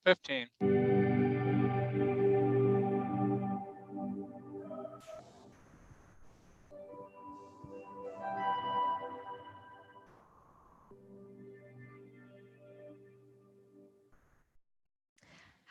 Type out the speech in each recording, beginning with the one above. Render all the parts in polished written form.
15.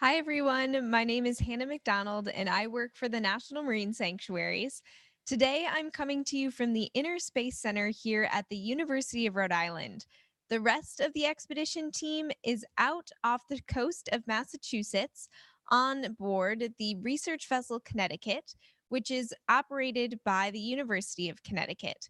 Hi, everyone. My name is Hannah McDonald, and I work for the National Marine Sanctuaries. Today, I'm coming to you from the Inner Space Center here at the University of Rhode Island. The rest of the expedition team is out off the coast of Massachusetts on board the research vessel Connecticut, which is operated by the University of Connecticut.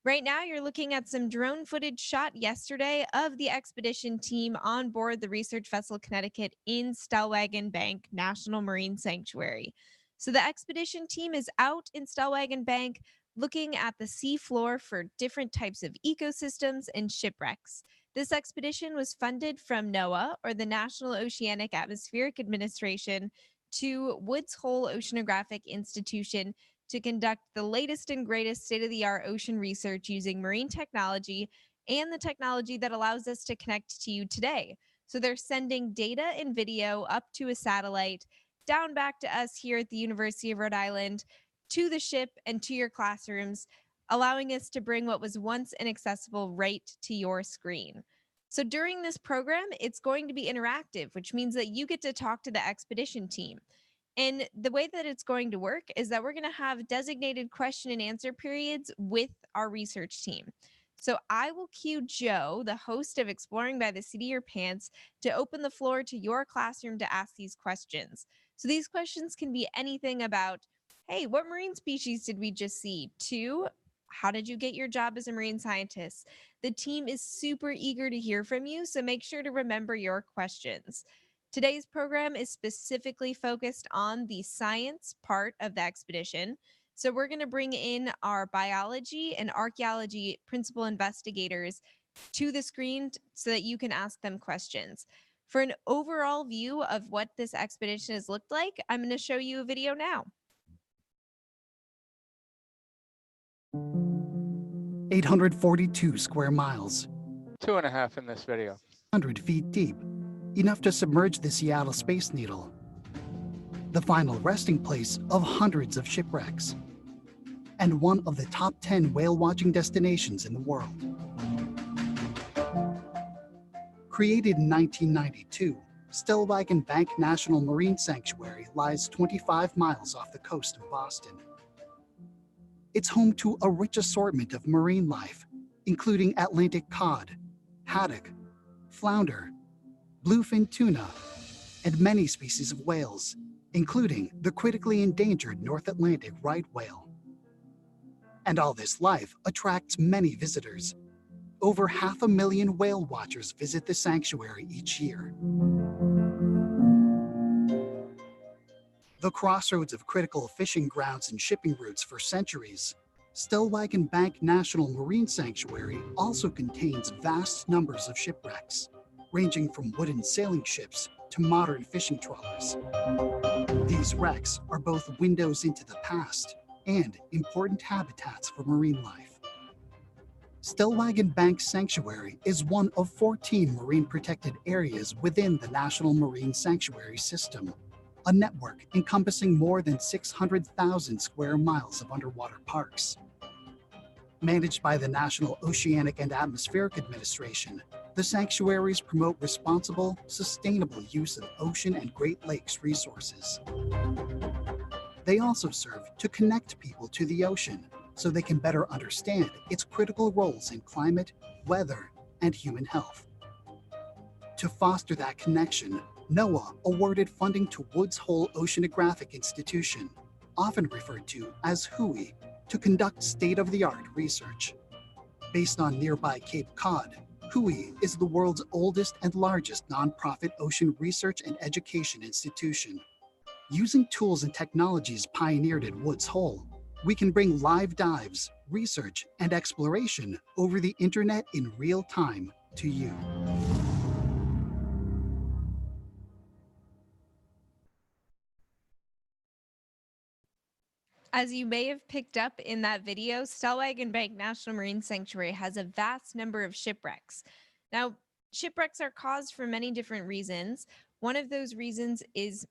Right now, you're looking at some drone footage shot yesterday of the expedition team on board the research vessel Connecticut in Stellwagen Bank National Marine Sanctuary. So the expedition team is out in Stellwagen Bank looking at the seafloor for different types of ecosystems and shipwrecks. This expedition was funded from NOAA, or the National Oceanic Atmospheric Administration, to Woods Hole Oceanographic Institution to conduct the latest and greatest state-of-the-art ocean research using marine technology and the technology that allows us to connect to you today. So they're sending data and video up to a satellite, down back to us here at the University of Rhode Island, to the ship and to your classrooms, allowing us to bring what was once inaccessible right to your screen. So during this program, it's going to be interactive, which means that you get to talk to the expedition team. And the way that it's going to work is that we're going to have designated question and answer periods with our research team. So I will cue Joe, the host of Exploring by the Seat of Your Pants, to open the floor to your classroom to ask these questions. So these questions can be anything about, hey, what marine species did we just see? To, how did you get your job as a marine scientist? The team is super eager to hear from you, so make sure to remember your questions. Today's program is specifically focused on the science part of the expedition. So we're going to bring in our biology and archaeology principal investigators to the screen so that you can ask them questions. For an overall view of what this expedition has looked like, I'm going to show you a video now. 842 square miles, 2.5 in this video. 100 feet deep, enough to submerge the Seattle Space Needle, the final resting place of hundreds of shipwrecks, and one of the top 10 whale-watching destinations in the world. Created in 1992, Stellwagen Bank National Marine Sanctuary lies 25 miles off the coast of Boston. It's home to a rich assortment of marine life, including Atlantic cod, haddock, flounder, bluefin tuna, and many species of whales, including the critically endangered North Atlantic right whale. And all this life attracts many visitors. Over 500,000 whale watchers visit the sanctuary each year. The crossroads of critical fishing grounds and shipping routes for centuries, Stellwagen Bank National Marine Sanctuary also contains vast numbers of shipwrecks, ranging from wooden sailing ships to modern fishing trawlers. These wrecks are both windows into the past and important habitats for marine life. Stellwagen Bank Sanctuary is one of 14 marine protected areas within the National Marine Sanctuary System, a network encompassing more than 600,000 square miles of underwater parks. Managed by the National Oceanic and Atmospheric Administration, the sanctuaries promote responsible, sustainable use of ocean and Great Lakes resources. They also serve to connect people to the ocean so they can better understand its critical roles in climate, weather, and human health. To foster that connection, NOAA awarded funding to Woods Hole Oceanographic Institution, often referred to as WHOI, to conduct state-of-the-art research. Based on nearby Cape Cod, WHOI is the world's oldest and largest nonprofit ocean research and education institution. Using tools and technologies pioneered at Woods Hole, we can bring live dives, research, and exploration over the internet in real time to you. As you may have picked up in that video, Stellwagen Bank National Marine Sanctuary has a vast number of shipwrecks. Now, shipwrecks are caused for many different reasons. One of those reasons is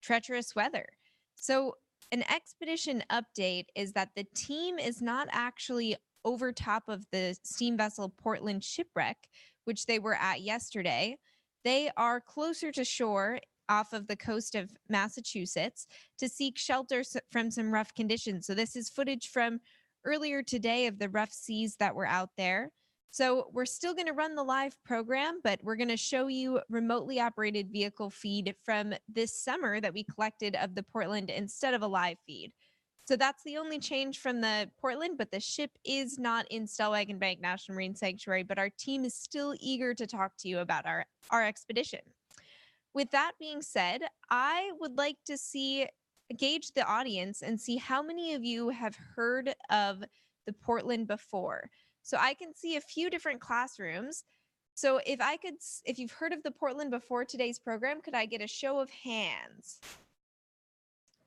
treacherous weather. So an expedition update is that the team is not actually over top of the steam vessel Portland Shipwreck, which they were at yesterday. They are closer to shore off of the coast of Massachusetts to seek shelter from some rough conditions. So this is footage from earlier today of the rough seas that were out there. So we're still going to run the live program, but we're going to show you remotely operated vehicle feed from this summer that we collected of the Portland instead of a live feed. So that's the only change from the Portland, but the ship is not in Stellwagen Bank National Marine Sanctuary, but our team is still eager to talk to you about our expedition. With that being said, I would like to gauge the audience and see how many of you have heard of the Portland before. So I can see a few different classrooms. So if you've heard of the Portland before today's program, could I get a show of hands?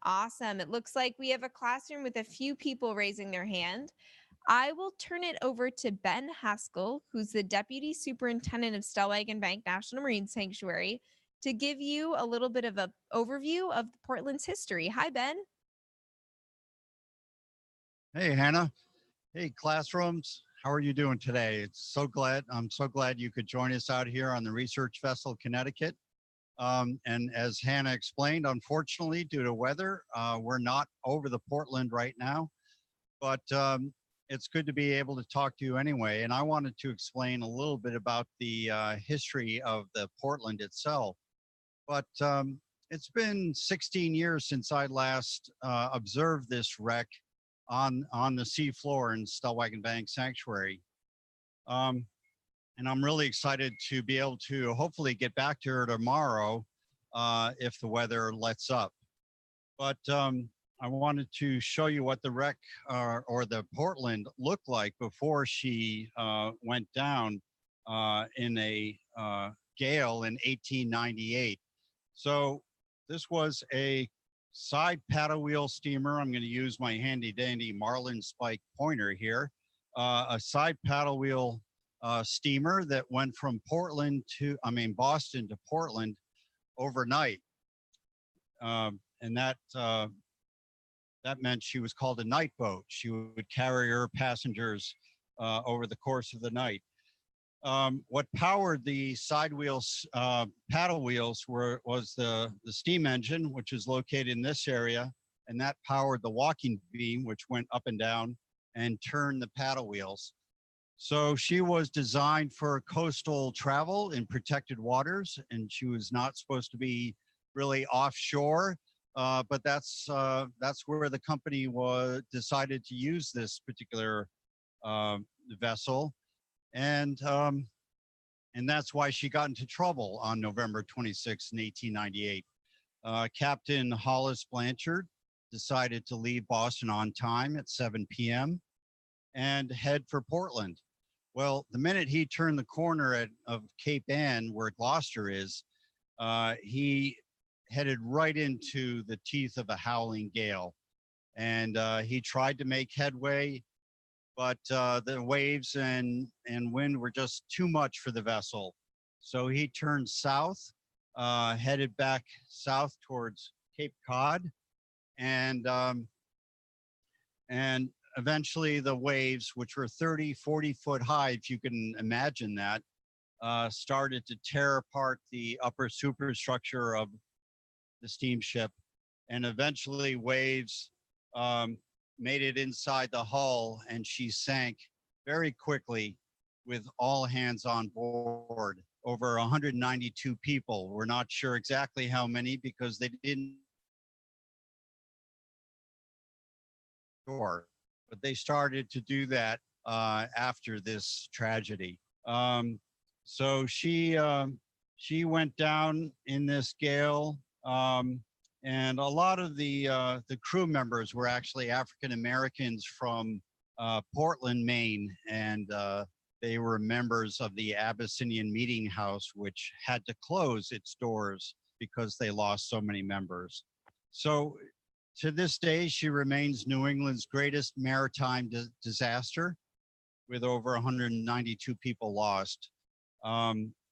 Awesome. It looks like we have a classroom with a few people raising their hand. I will turn it over to Ben Haskell, who's the Deputy Superintendent of Stellwagen Bank National Marine Sanctuary, to give you a little bit of an overview of Portland's history. Hi, Ben. Hey, Hannah. Hey, classrooms. How are you doing today? I'm so glad you could join us out here on the research vessel Connecticut. And as Hannah explained, unfortunately, due to weather, we're not over the Portland right now, but it's good to be able to talk to you anyway. And I wanted to explain a little bit about the history of the Portland itself. But it's been 16 years since I last observed this wreck on the seafloor in Stellwagen Bank Sanctuary. And I'm really excited to be able to hopefully get back to her tomorrow if the weather lets up. But I wanted to show you what the wreck or the Portland looked like before she went down in a gale in 1898. So this was a side paddle wheel steamer. I'm going to use my handy dandy Marlin Spike pointer here. A side paddle wheel steamer that went from Boston to Portland overnight. And that meant she was called a night boat. She would carry her passengers over the course of the night. What powered the side wheels, paddle wheels was the steam engine, which is located in this area, and that powered the walking beam, which went up and down and turned the paddle wheels. So she was designed for coastal travel in protected waters, and she was not supposed to be really offshore, but that's where the company decided to use this particular vessel. And that's why she got into trouble on November 26, 1898. Captain Hollis Blanchard decided to leave Boston on time at 7 p.m. and head for Portland. Well, the minute he turned the corner of Cape Ann, where Gloucester is, he headed right into the teeth of a howling gale. And he tried to make headway, but the waves and wind were just too much for the vessel. So he turned south, headed back south towards Cape Cod, and eventually the waves, which were 30, 40 foot high, if you can imagine that, started to tear apart the upper superstructure of the steamship, and eventually waves made it inside the hull, and she sank very quickly with all hands on board. Over 192 people. We're not sure exactly how many because they didn't sure, but they started to do that after this tragedy. So she went down in this gale. And a lot of the crew members were actually African Americans from Portland, Maine, and they were members of the Abyssinian Meeting House, which had to close its doors because they lost so many members. So to this day, she remains New England's greatest maritime disaster, with over 192 people lost.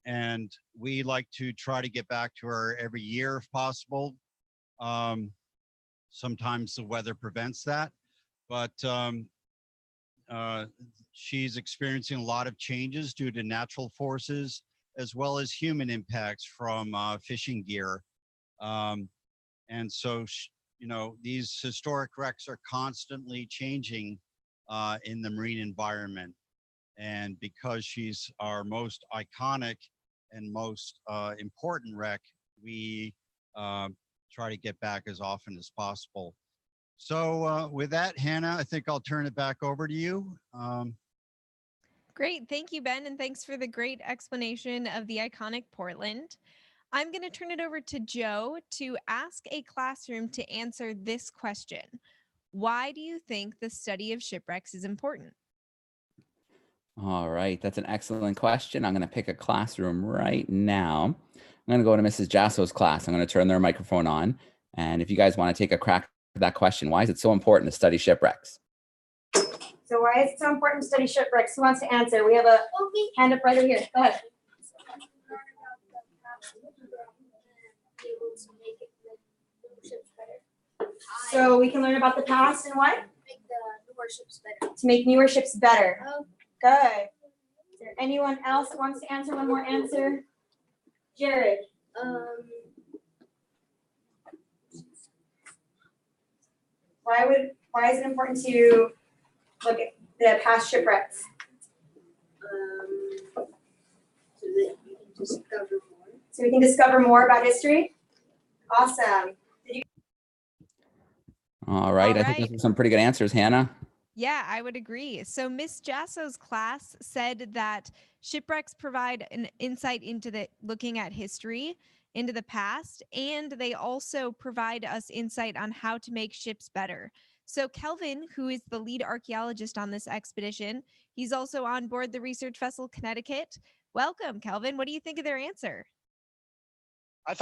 and we like to try to get back to her every year if possible. Sometimes the weather prevents that, but she's experiencing a lot of changes due to natural forces as well as human impacts from fishing gear. And so, you know, these historic wrecks are constantly changing in the marine environment. And because she's our most iconic and most important wreck, we try to get back as often as possible. So with that, Hannah, I think I'll turn it back over to you. Great. Thank you, Ben. And thanks for the great explanation of the iconic Portland. I'm going to turn it over to Joe to ask a classroom to answer this question. Why do you think the study of shipwrecks is important? All right, that's an excellent question. I'm going to pick a classroom right now. I'm going to go to Mrs. Jasso's class. I'm going to turn their microphone on. And if you guys want to take a crack at that question, why is it so important to study shipwrecks? So why is it so important to study shipwrecks? Who wants to answer? We have a hand up right over here. Go ahead. So we can learn about the past and what? Make the newer ships better. To make newer ships better. Oh. Good. Is there anyone else that wants to answer one more answer? Jared. Why is it important to look at the past shipwrecks? So that you can discover more. So we can discover more about history? Awesome. All right, I think those are some pretty good answers, Hannah. Yeah, I would agree. So Miss Jasso's class said that shipwrecks provide an insight into looking at history, into the past, and they also provide us insight on how to make ships better. So Kelvin, who is the lead archaeologist on this expedition, he's also on board the research vessel Connecticut. Welcome, Kelvin. What do you think of their answer? I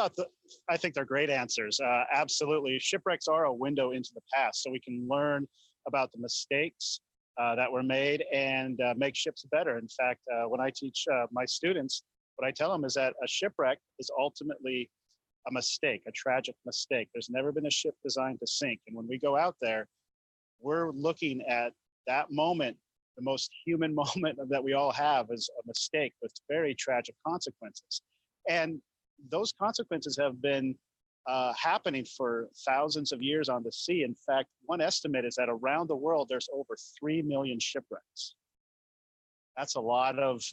think they're great answers. Absolutely. Shipwrecks are a window into the past, so we can learn about the mistakes that were made and make ships better. In fact, when I teach my students, what I tell them is that a shipwreck is ultimately a mistake, a tragic mistake. There's never been a ship designed to sink. And when we go out there, we're looking at that moment, the most human moment that we all have is a mistake with very tragic consequences. And those consequences have been happening for thousands of years on the sea. In fact, one estimate is that around the world, there's over 3 million shipwrecks. That's a lot of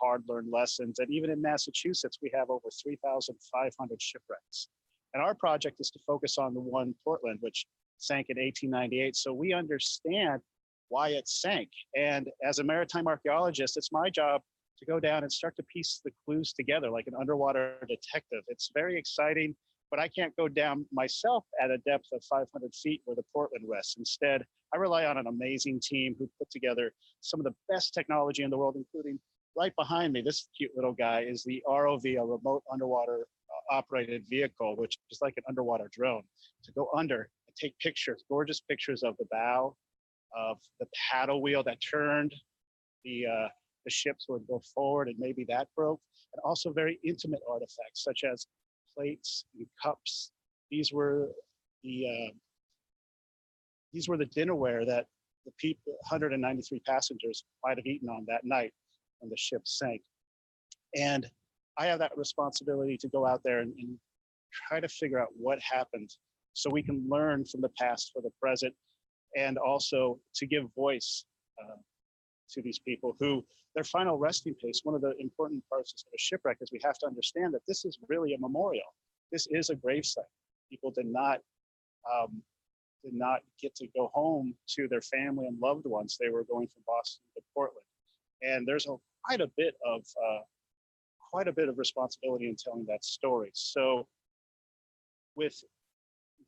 hard-learned lessons. And even in Massachusetts, we have over 3,500 shipwrecks. And our project is to focus on the one Portland, which sank in 1898. So we understand why it sank. And as a maritime archaeologist, it's my job to go down and start to piece the clues together like an underwater detective. It's very exciting, but I can't go down myself at a depth of 500 feet where the Portland rests. Instead, I rely on an amazing team who put together some of the best technology in the world, including right behind me, this cute little guy is the ROV, a remote underwater operated vehicle, which is like an underwater drone, to go under and take pictures, gorgeous pictures of the bow, of the paddle wheel that turned, the ships would go forward and maybe that broke, and also very intimate artifacts such as plates and cups. These were the dinnerware that the 193 passengers might have eaten on that night when the ship sank. And I have that responsibility to go out there and try to figure out what happened so we can learn from the past for the present, and also to give voice to these people who, their final resting place, one of the important parts of a shipwreck is we have to understand that this is really a memorial. This is a gravesite. People did not get to go home to their family and loved ones. They were going from Boston to Portland. And there's quite a bit of responsibility in telling that story. So with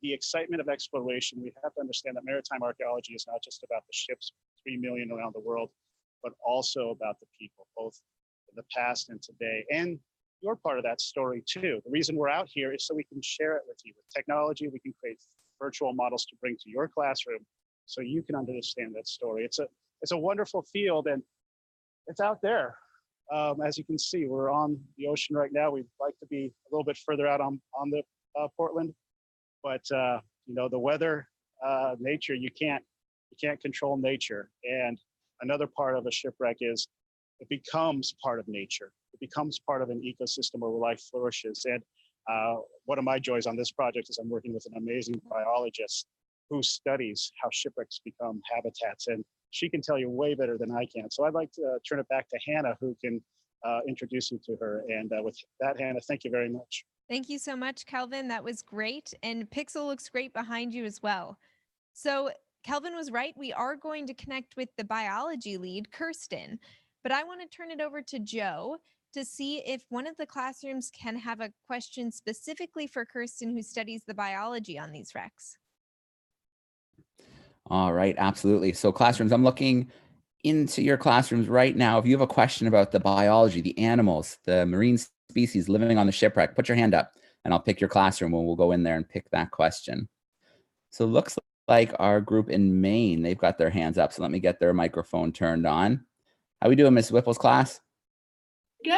the excitement of exploration, we have to understand that maritime archaeology is not just about the ships, 3 million around the world, but also about the people, both in the past and today. And you're part of that story too. The reason we're out here is so we can share it with you. With technology, we can create virtual models to bring to your classroom so you can understand that story. It's a wonderful field, and it's out there. As you can see, we're on the ocean right now. We'd like to be a little bit further out on the Portland, but you know, the weather, nature, you can't control nature. And another part of a shipwreck is it becomes part of nature. It becomes part of an ecosystem where life flourishes. And one of my joys on this project is I'm working with an amazing biologist who studies how shipwrecks become habitats, and she can tell you way better than I can. So I'd like to turn it back to Hannah, who can introduce you to her. And with that, Hannah, thank you very much. Thank you so much, Kelvin. That was great. And Pixel looks great behind you as well. So Kelvin was right. We are going to connect with the biology lead, Kirsten, but I want to turn it over to Joe to see if one of the classrooms can have a question specifically for Kirsten, who studies the biology on these wrecks. All right, absolutely. So classrooms, I'm looking into your classrooms right now. If you have a question about the biology, the animals, the marine species living on the shipwreck, put your hand up andLl pick your classroom and we'll go in there and pick that question. So it looks like our group in Maine, they've got their hands up. So let me get their microphone turned on. How we doing, Miss Whipple's class? Good.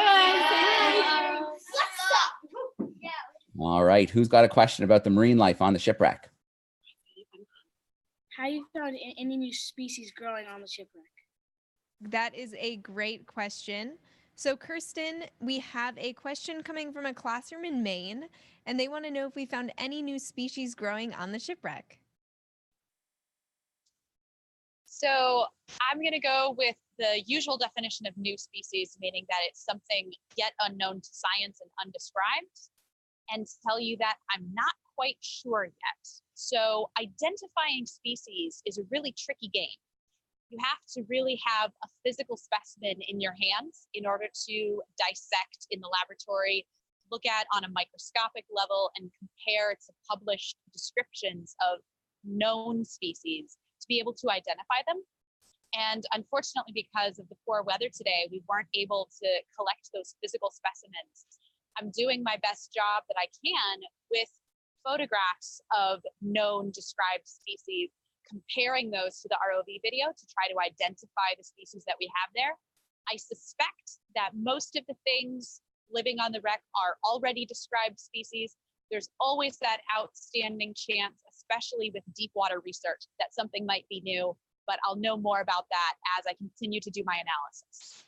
All right, who's got a question about the marine life on the shipwreck? How you found any new species growing on the shipwreck? That is a great question. So Kirsten, we have a question coming from a classroom in Maine, and they want to know if we found any new species growing on the shipwreck. So I'm going to go with the usual definition of new species, meaning that it's something yet unknown to science and undescribed, and tell you that I'm not quite sure yet. So identifying species is a really tricky game. You have to really have a physical specimen in your hands in order to dissect in the laboratory, look at on a microscopic level, and compare to published descriptions of known species to be able to identify them. And unfortunately, because of the poor weather today, we weren't able to collect those physical specimens. I'm doing my best job that I can with photographs of known described species, comparing those to the ROV video to try to identify the species that we have there. I suspect that most of the things living on the wreck are already described species. There's always that outstanding chance, especially with deep water research, that something might be new, but I'll know more about that as I continue to do my analysis.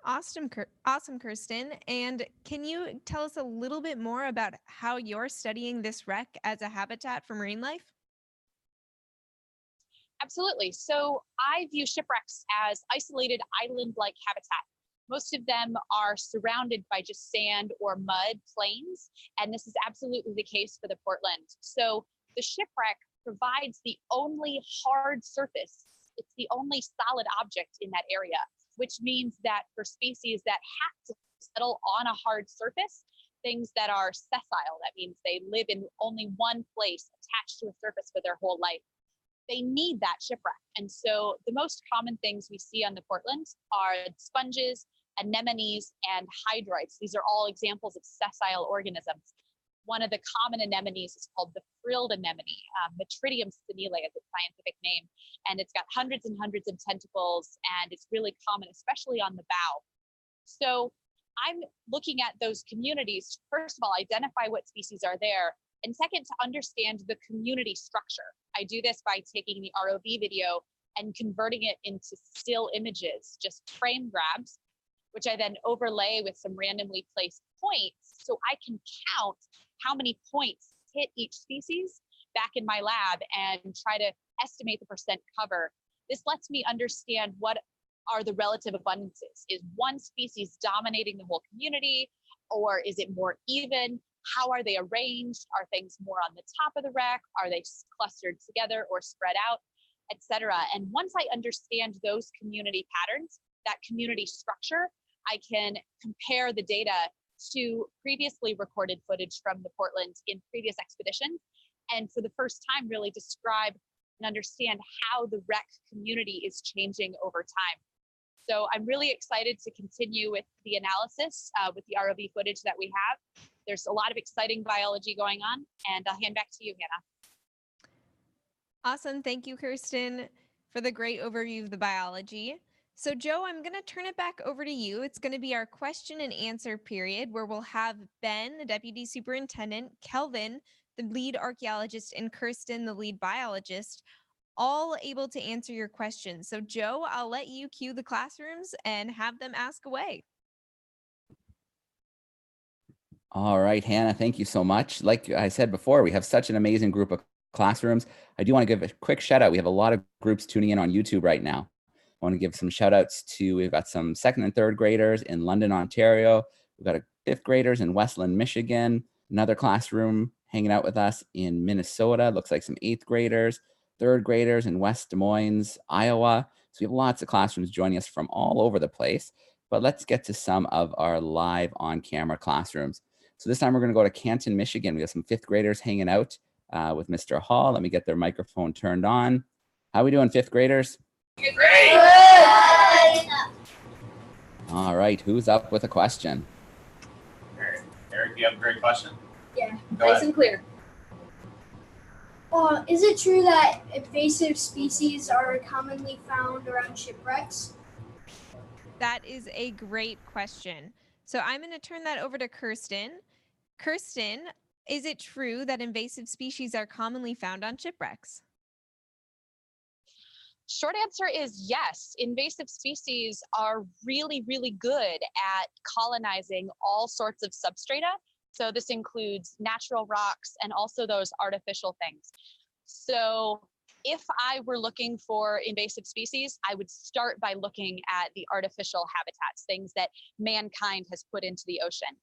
Awesome, Kirsten. And can you tell us a little bit more about how you're studying this wreck as a habitat for marine life? Absolutely. So I view shipwrecks as isolated island-like habitat. Most of them are surrounded by just sand or mud plains, and this is absolutely the case for the Portland. So the shipwreck provides the only hard surface. It's the only solid object in that area, which means that for species that have to settle on a hard surface, things that are sessile, that means they live in only one place attached to a surface for their whole life, they need that shipwreck. And so the most common things we see on the Portland are sponges, anemones, and hydroids. These are all examples of sessile organisms. One of the common anemones is called the frilled anemone. Metridium spinile is its scientific name, and it's got hundreds and hundreds of tentacles, and it's really common, especially on the bow. So I'm looking at those communities, first of all, identify what species are there, and second, to understand the community structure. I do this by taking the ROV video and converting it into still images, just frame grabs, which I then overlay with some randomly placed points so I can count how many points hit each species back in my lab and try to estimate the percent cover. This lets me understand what are the relative abundances. Is one species dominating the whole community, or is it more even? How are they arranged? Are things more on the top of the wreck? Are they clustered together or spread out, etc.? And once I understand those community patterns, that community structure, I can compare the data to previously recorded footage from the Portland in previous expeditions, and for the first time really describe and understand how the wreck community is changing over time. So I'm really excited to continue with the analysis with the ROV footage that we have. There's a lot of exciting biology going on, and I'll hand back to you, Hannah. Awesome. Thank you, Kirsten, for the great overview of the biology. So Joe, I'm going to turn it back over to you. It's going to be our question and answer period where we'll have Ben, the deputy superintendent, Kelvin, the lead archaeologist, and Kirsten, the lead biologist, all able to answer your questions. So Joe, I'll let you cue the classrooms and have them ask away. All right, Hannah, thank you so much. Like I said before, we have such an amazing group of classrooms. I do want to give a quick shout out. We have a lot of groups tuning in on YouTube right now. I want to give some shout outs to, we've got some 2nd and 3rd graders in London, Ontario. We've got 5th graders in Westland, Michigan. Another classroom hanging out with us in Minnesota. Looks like some 8th graders, 3rd graders in West Des Moines, Iowa. So we have lots of classrooms joining us from all over the place. But let's get to some of our live on camera classrooms. So this time we're going to go to Canton, Michigan. We have some 5th graders hanging out with Mr. Hall. Let me get their microphone turned on. How are we doing, 5th graders? Great. All right, who's up with a question? Eric, you have a great question. Yeah, Go nice ahead. and clear. Is it true that invasive species are commonly found around shipwrecks? That is a great question. So I'm going to turn that over to Kirsten. Kirsten, is it true that invasive species are commonly found on shipwrecks? Short answer is yes. Invasive species are really, really good at colonizing all sorts of substrata. So this includes natural rocks and also those artificial things. So if I were looking for invasive species, I would start by looking at the artificial habitats, things that mankind has put into the ocean.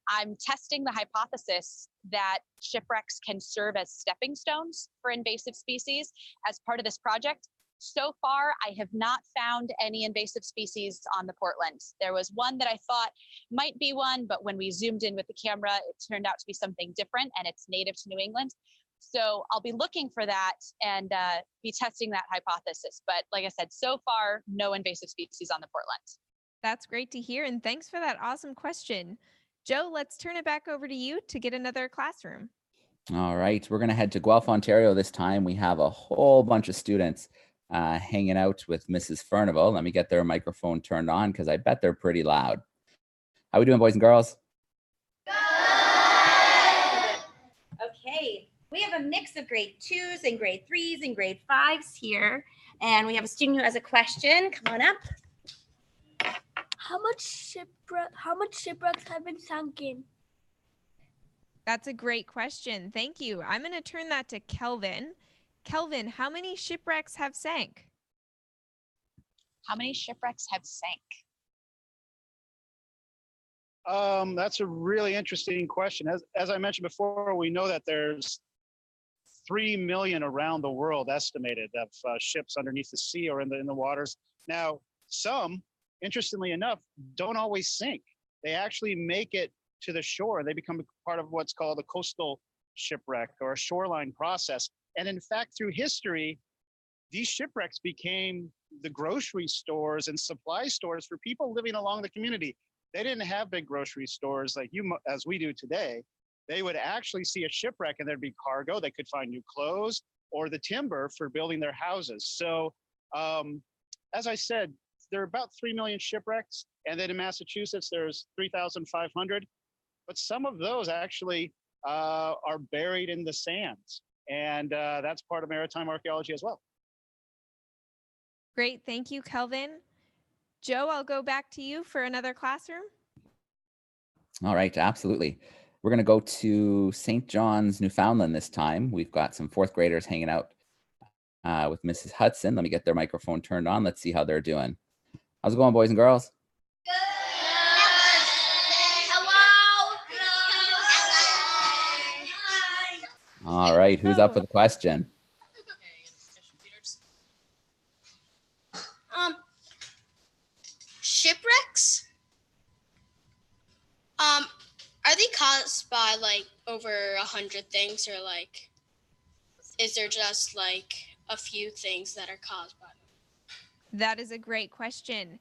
I'm testing the hypothesis that shipwrecks can serve as stepping stones for invasive species as part of this project. So far, I have not found any invasive species on the Portland. There was one that I thought might be one, but when we zoomed in with the camera, it turned out to be something different, and it's native to New England. So I'll be looking for that and be testing that hypothesis. But like I said, so far, no invasive species on the Portland. That's great to hear, and thanks for that awesome question. Joe, let's turn it back over to you to get another classroom. All right, we're going to head to Guelph, Ontario this time. We have a whole bunch of students hanging out with Mrs. Furnival. Let me get their microphone turned on because I bet they're pretty loud. How we doing, boys and girls? Good. Okay, we have a mix of grade 2s and grade 3s and grade 5s here. And we have a student who has a question. Come on up. How much shipwrecks have been sunken? That's a great question. Thank you. I'm going to turn that to Kelvin. Kelvin, how many shipwrecks have sank? How many shipwrecks have sank? That's a really interesting question. As I mentioned before, we know that there's 3 million around the world estimated of ships underneath the sea or in the waters. Now, some, interestingly enough, don't always sink. They actually make it to the shore. They become part of what's called a coastal shipwreck or a shoreline process. And in fact, through history, these shipwrecks became the grocery stores and supply stores for people living along the community. They didn't have big grocery stores like as we do today. They would actually see a shipwreck and there'd be cargo. They could find new clothes or the timber for building their houses. So as I said, there are about 3 million shipwrecks. And then in Massachusetts, there's 3,500. But some of those actually are buried in the sands. And that's part of maritime archaeology as well. Great. Thank you, Kelvin. Joe, I'll go back to you for another classroom. All right, absolutely. We're going to go to St. John's, Newfoundland this time. We've got some 4th graders hanging out with Mrs. Hudson. Let me get their microphone turned on. Let's see how they're doing. How's it going, boys and girls? All right, who's up with a question? Shipwrecks? Are they caused by like over 100 things, or like is there just like a few things that are caused by them? That is a great question.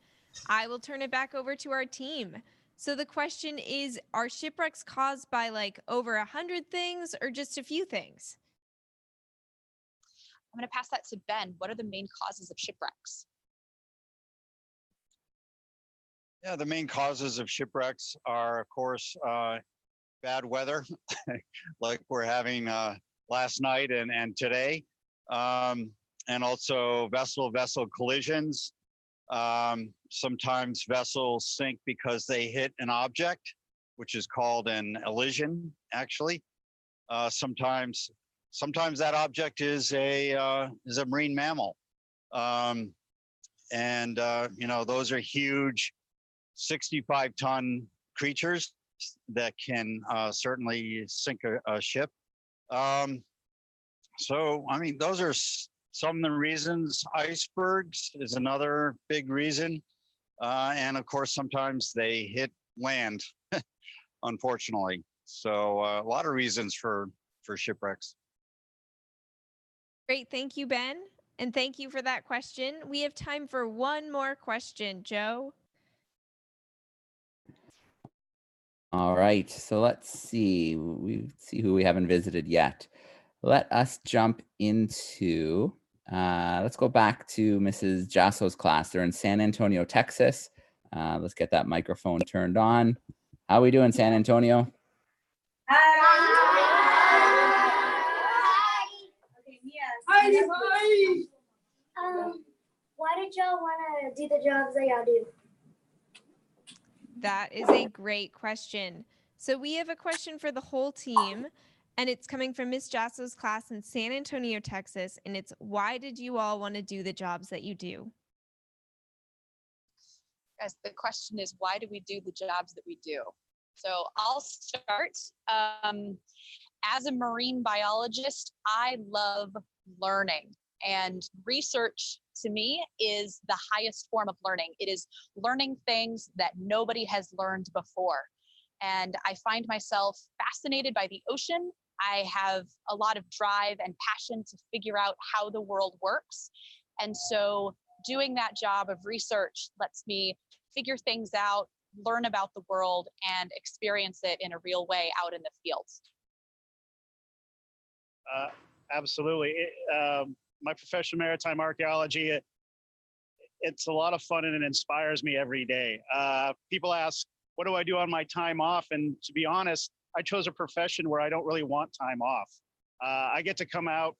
I will turn it back over to our team. So the question is, are shipwrecks caused by like over 100 things or just a few things? I'm going to pass that to Ben. What are the main causes of shipwrecks? Yeah, the main causes of shipwrecks are, of course, bad weather, like we're having last night and today, and also vessel-vessel collisions. Sometimes vessels sink because they hit an object, which is called an elision, actually. Sometimes that object is a marine mammal. Those are huge 65-ton creatures that can certainly sink a ship. Those are some of the reasons. Icebergs is another big reason. And of course, sometimes they hit land, unfortunately. So a lot of reasons for shipwrecks. Great. Thank you, Ben. And thank you for that question. We have time for one more question, Joe. All right, so let's see. We see who we haven't visited yet. Let us jump into, let's go back to Mrs. Jasso's class. They're in San Antonio, Texas. Let's get that microphone turned on. How are we doing, San Antonio? Okay, Mia. Why did y'all want to do the jobs that y'all do? That is a great question. So we have a question for the whole team, and it's coming from Miss Jasso's class in San Antonio, Texas, and it's, why did you all want to do the jobs that you do? Guys, the question is, why do we do the jobs that we do? So I'll start. As a marine biologist, I love learning, and research to me is the highest form of learning. It is learning things that nobody has learned before. And I find myself fascinated by the ocean. I have a lot of drive and passion to figure out how the world works. And so doing that job of research lets me figure things out, learn about the world, and experience it in a real way out in the fields. Absolutely. My profession, maritime archaeology, it's a lot of fun and it inspires me every day. People ask, what do I do on my time off? And to be honest, I chose a profession where I don't really want time off. I get to come out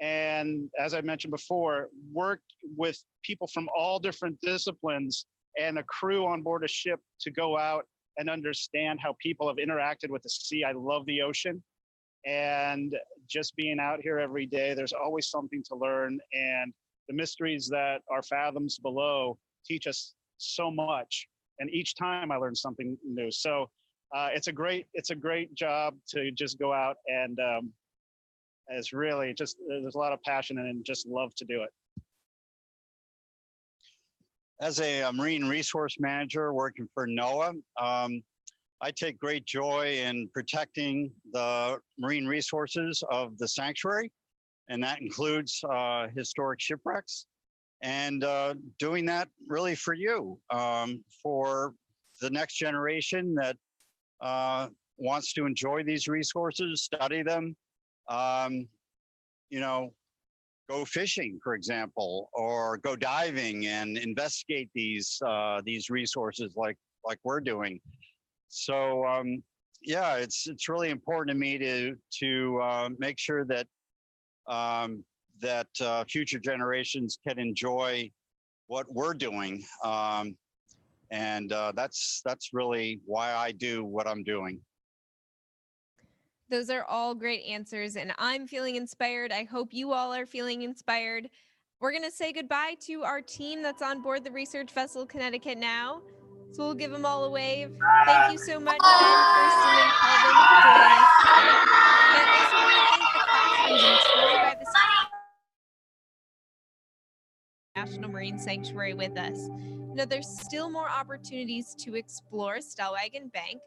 and, as I mentioned before, work with people from all different disciplines and a crew on board a ship to go out and understand how people have interacted with the sea. I love the ocean. And just being out here every day, there's always something to learn. And the mysteries that are fathoms below teach us so much. And each time I learn something new. So it's a great job to just go out and it's really just, there's a lot of passion and just love to do it. As a marine resource manager working for NOAA, I take great joy in protecting the marine resources of the sanctuary, and that includes historic shipwrecks, and doing that really for you, for the next generation that wants to enjoy these resources, study them, go fishing, for example, or go diving and investigate these resources like we're doing. So yeah, it's really important to me to make sure that future generations can enjoy what we're doing, and that's really why I do what I'm doing. Those are all great answers, and I'm feeling inspired. I hope you all are feeling inspired. We're going to say goodbye to our team that's on board the research vessel Connecticut now. So we'll give them all a wave. Thank you so much, Ben, Kirsten, and Calvin, for joining us today. And I also want to thank the classrooms in Troy by the National Marine Sanctuary with us. Now, there's still more opportunities to explore Stellwagen Bank.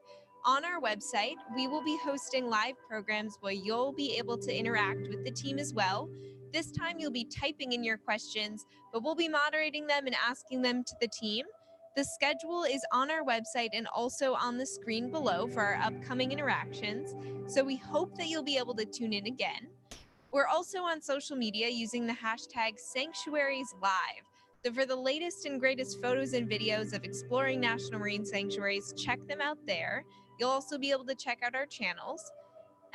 On our website, we will be hosting live programs where you'll be able to interact with the team as well. This time, you'll be typing in your questions, but we'll be moderating them and asking them to the team. The schedule is on our website and also on the screen below for our upcoming interactions, so we hope that you'll be able to tune in again. We're also on social media using the hashtag Sanctuaries Live. So for the latest and greatest photos and videos of exploring national marine sanctuaries, check them out there. You'll also be able to check out our channels.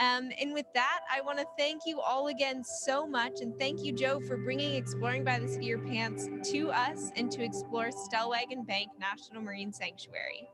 And with that, I want to thank you all again so much. And thank you, Joe, for bringing Exploring by the Seat of Your Pants to us and to explore Stellwagen Bank National Marine Sanctuary.